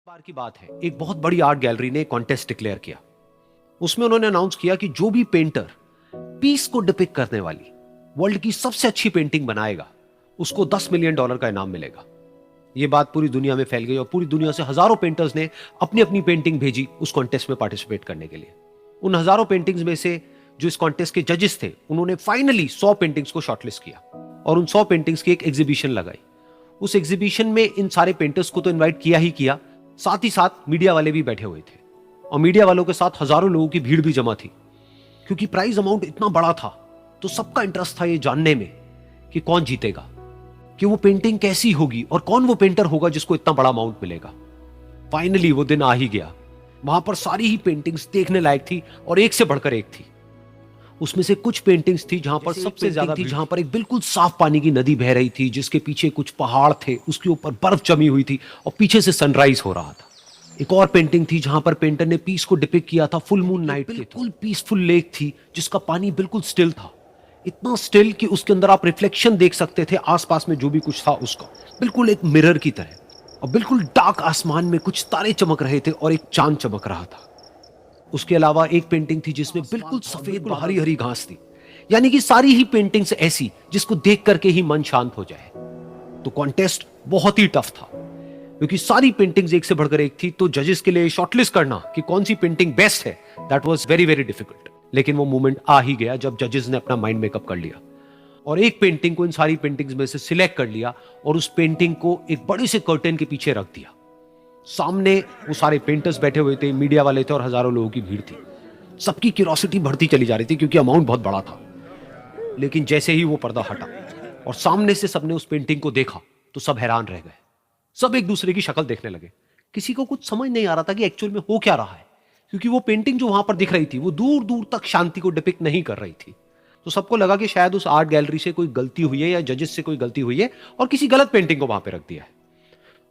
बार की बात है, एक बहुत बड़ी आर्ट गैलरी ने कॉन्टेस्ट डिक्लेयर किया। उसमें उन्होंने अनाउंस किया कि जो भी पेंटर पीस को डिपिक्ट करने वाली वर्ल्ड की सबसे अच्छी पेंटिंग बनाएगा उसको $10 मिलियन का इनाम मिलेगा। यह बात पूरी दुनिया में फैल गई और पूरी दुनिया से हजारों पेंटर्स ने अपनी अपनी पेंटिंग भेजी उस कॉन्टेस्ट में पार्टिसिपेट करने के लिए। उन हजारों पेंटिंग्स में से जो इस कॉन्टेस्ट के जजेस थे उन्होंने फाइनली 100 पेंटिंग्स को शॉर्टलिस्ट किया और उन 100 पेंटिंग्स की एक एग्जीबिशन लगाई। उस एग्जीबिशन में इन सारे पेंटर्स को तो इनवाइट किया ही किया, साथ ही साथ मीडिया वाले भी बैठे हुए थे और मीडिया वालों के साथ हजारों लोगों की भीड़ भी जमा थी। क्योंकि प्राइज अमाउंट इतना बड़ा था तो सबका इंटरेस्ट था ये जानने में कि कौन जीतेगा, कि वो पेंटिंग कैसी होगी और कौन वो पेंटर होगा जिसको इतना बड़ा अमाउंट मिलेगा। फाइनली वो दिन आ ही गया। वहां पर सारी ही पेंटिंग्स देखने लायक थी और एक से बढ़कर एक थी। उसमें से कुछ पेंटिंग्स थी जहां पर सबसे ज्यादा थी, जहां पर एक बिल्कुल साफ पानी की नदी बह रही थी जिसके पीछे कुछ पहाड़ थे, उसके ऊपर बर्फ जमी हुई थी और पीछे से सनराइज हो रहा था। एक और पेंटिंग थी जहां पर पेंटर ने पीस को डिपिक्ट किया था फुल मून नाइट, बिल्कुल पीसफुल लेक थी जिसका पानी बिल्कुल स्टिल था, इतना स्टिल कि उसके अंदर आप रिफ्लेक्शन देख सकते थे आसपास में जो भी कुछ था उसका, बिल्कुल एक मिरर की तरह। और बिल्कुल डार्क आसमान में कुछ तारे चमक रहे थे और एक चांद चमक रहा था। उसके अलावा एक पेंटिंग थी जिसमें बिल्कुल सफेद हरी हरी घास थी। यानी कि सारी ही पेंटिंग्स ऐसी जिसको देख करके ही मन शांत हो जाए। तो कॉन्टेस्ट बहुत ही टफ था क्योंकि सारी पेंटिंग्स एक से बढ़कर एक थी। तो जजेस के लिए शॉर्टलिस्ट करना कि कौन सी पेंटिंग बेस्ट है, that was very very difficult. लेकिन वो मोमेंट आ ही गया जब जजेस ने अपना माइंड मेकअप कर लिया और एक पेंटिंग को इन सारी पेंटिंग्स में से सिलेक्ट कर लिया और उस पेंटिंग को एक बड़े से कर्टेन के पीछे रख दिया। सामने वो सारे पेंटर्स बैठे हुए थे, मीडिया वाले थे और हजारों लोगों की भीड़ थी। सबकी क्यूरियोसिटी बढ़ती चली जा रही थी क्योंकि अमाउंट बहुत बड़ा था। लेकिन जैसे ही वो पर्दा हटा और सामने से सबने उस पेंटिंग को देखा तो सब हैरान रह गए। सब एक दूसरे की शक्ल देखने लगे। किसी को कुछ समझ नहीं आ रहा था कि एक्चुअल में हो क्या रहा है, क्योंकि वो पेंटिंग जो वहां पर दिख रही थी वो दूर दूर तक शांति को डिपिक्ट नहीं कर रही थी। तो सबको लगा कि शायद उस आर्ट गैलरी से कोई गलती हुई है या जजेस से कोई गलती हुई है और किसी गलत पेंटिंग को वहां पर रख दिया है।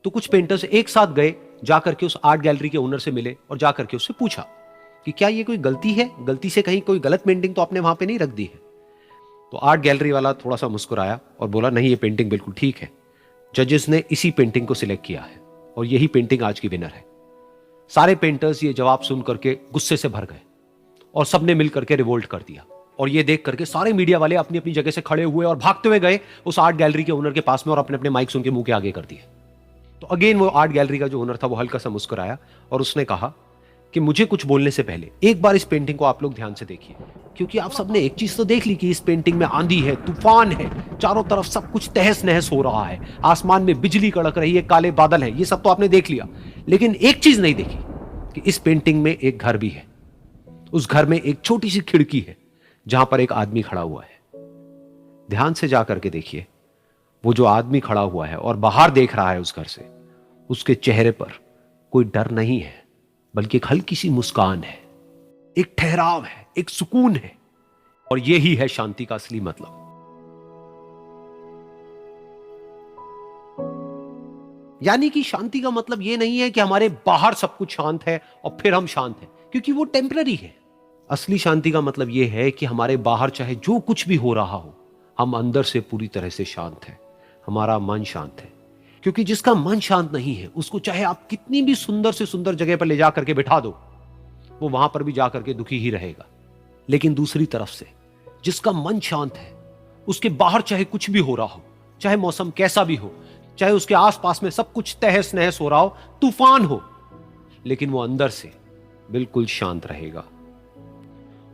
तो कुछ पेंटर्स एक साथ गए, जाकर के उस आर्ट गैलरी के ओनर से मिले और जाकर के उससे पूछा कि क्या ये कोई गलती है, गलती से कहीं कोई गलत पेंटिंग तो आपने वहां पे नहीं रख दी है। तो आर्ट गैलरी वाला थोड़ा सा मुस्कुराया और बोला, नहीं, ये पेंटिंग बिल्कुल ठीक है। जजेस ने इसी पेंटिंग को सिलेक्ट किया है और यही पेंटिंग आज की विनर है। सारे पेंटर्स ये जवाब सुन करके गुस्से से भर गए और सबने मिल करके रिवोल्ट कर दिया। और ये देख करके सारे मीडिया वाले अपनी अपनी जगह से खड़े हुए और भागते हुए गए उस आर्ट गैलरी के ओनर के पास में और अपने अपने माइक्स उनके मुंह के आगे कर दिए। तो अगेन वो आर्ट गैलरी का जो ओनर था वो हल्का सा मुस्कुराया और उसने कहा कि मुझे कुछ बोलने से पहले एक बार इस पेंटिंग को आप लोग ध्यान से देखिए, क्योंकि आप सबने एक चीज तो देख ली कि इस पेंटिंग में आंधी है, तूफान है, चारों तरफ सब कुछ तहस नहस हो रहा है, आसमान में बिजली कड़क रही है, काले बादल है, ये सब तो आपने देख लिया। लेकिन एक चीज नहीं देखी कि इस पेंटिंग में एक घर भी है। उस घर में एक छोटी सी खिड़की है जहां पर एक आदमी खड़ा हुआ है। ध्यान से जाकर के देखिए, वो जो आदमी खड़ा हुआ है और बाहर देख रहा है उस घर से, उसके चेहरे पर कोई डर नहीं है बल्कि एक हल्की सी मुस्कान है, एक ठहराव है, एक सुकून है। और यही है शांति का असली मतलब। यानी कि शांति का मतलब यह नहीं है कि हमारे बाहर सब कुछ शांत है और फिर हम शांत हैं, क्योंकि वो टेम्पररी है। असली शांति का मतलब यह है कि हमारे बाहर चाहे जो कुछ भी हो रहा हो, हम अंदर से पूरी तरह से शांत हैं, हमारा मन शांत है। क्योंकि जिसका मन शांत नहीं है उसको चाहे आप कितनी भी सुंदर से सुंदर जगह पर ले जाकर के बिठा दो, वो वहां पर भी जाकर के दुखी ही रहेगा। लेकिन दूसरी तरफ से जिसका मन शांत है, उसके बाहर चाहे कुछ भी हो रहा हो, चाहे मौसम कैसा भी हो, चाहे उसके आसपास में सब कुछ तहस नहस हो रहा हो, तूफान हो, लेकिन वो अंदर से बिल्कुल शांत रहेगा।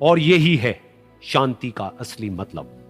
और यही है शांति का असली मतलब।